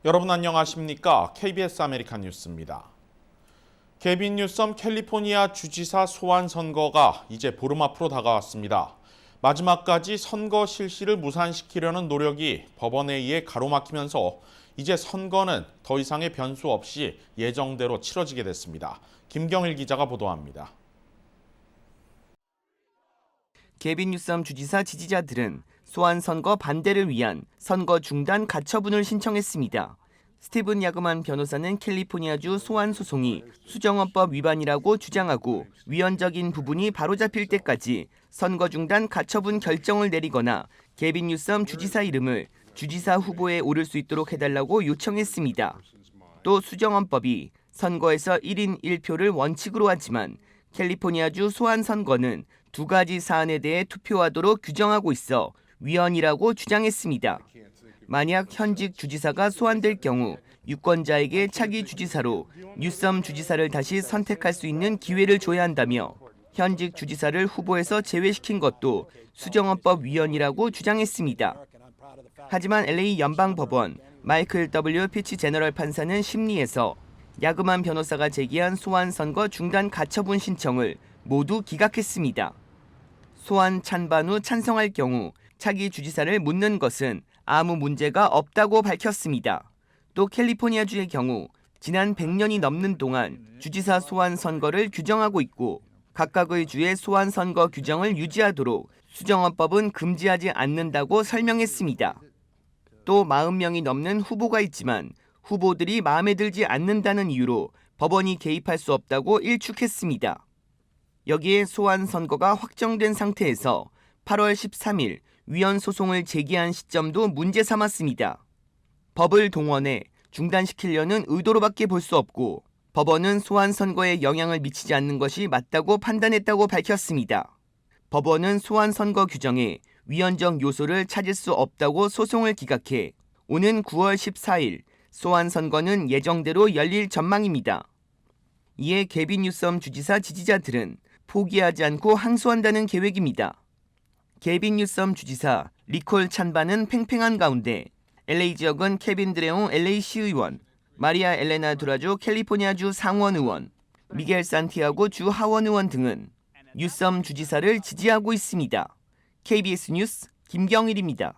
여러분 안녕하십니까? KBS 아메리칸 뉴스입니다. 개빈 뉴섬 캘리포니아 주지사 소환 선거가 이제 보름 앞으로 다가왔습니다. 마지막까지 선거 실시를 무산시키려는 노력이 법원에 의해 가로막히면서 이제 선거는 더 이상의 변수 없이 예정대로 치러지게 됐습니다. 김경일 기자가 보도합니다. 개빈 뉴섬 주지사 지지자들은 소환 선거 반대를 위한 선거 중단 가처분을 신청했습니다. 스티븐 야그만 변호사는 캘리포니아주 소환 소송이 수정헌법 위반이라고 주장하고 위헌적인 부분이 바로잡힐 때까지 선거 중단 가처분 결정을 내리거나 개빈 뉴섬 주지사 이름을 주지사 후보에 오를 수 있도록 해달라고 요청했습니다. 또 수정헌법이 선거에서 1인 1표를 원칙으로 하지만 캘리포니아주 소환 선거는 두 가지 사안에 대해 투표하도록 규정하고 있어 위헌이라고 주장했습니다. 만약 현직 주지사가 소환될 경우 유권자에게 차기 주지사로 뉴섬 주지사를 다시 선택할 수 있는 기회를 줘야 한다며 현직 주지사를 후보에서 제외시킨 것도 수정헌법 위헌이라고 주장했습니다. 하지만 LA 연방법원 마이클 W. 피치 제너럴 판사는 심리에서 야그만 변호사가 제기한 소환 선거 중단 가처분 신청을 모두 기각했습니다. 소환 찬반 후 찬성할 경우 차기 주지사를 묻는 것은 아무 문제가 없다고 밝혔습니다. 또 캘리포니아주의 경우 지난 100년이 넘는 동안 주지사 소환 선거를 규정하고 있고 각각의 주의 소환 선거 규정을 유지하도록 수정헌법은 금지하지 않는다고 설명했습니다. 또 40명이 넘는 후보가 있지만 후보들이 마음에 들지 않는다는 이유로 법원이 개입할 수 없다고 일축했습니다. 여기에 소환 선거가 확정된 상태에서 8월 13일 위헌 소송을 제기한 시점도 문제 삼았습니다. 법을 동원해 중단시키려는 의도로밖에 볼 수 없고 법원은 소환 선거에 영향을 미치지 않는 것이 맞다고 판단했다고 밝혔습니다. 법원은 소환 선거 규정에 위헌적 요소를 찾을 수 없다고 소송을 기각해 오는 9월 14일 소환 선거는 예정대로 열릴 전망입니다. 이에 개빈 뉴섬 주지사 지지자들은 포기하지 않고 항소한다는 계획입니다. 개빈 뉴섬 주지사 리콜 찬반은 팽팽한 가운데 LA 지역은 케빈 드레옹 LA 시의원, 마리아 엘레나 두라조 캘리포니아주 상원 의원, 미겔 산티아고 주 하원 의원 등은 뉴섬 주지사를 지지하고 있습니다. KBS 뉴스 김경일입니다.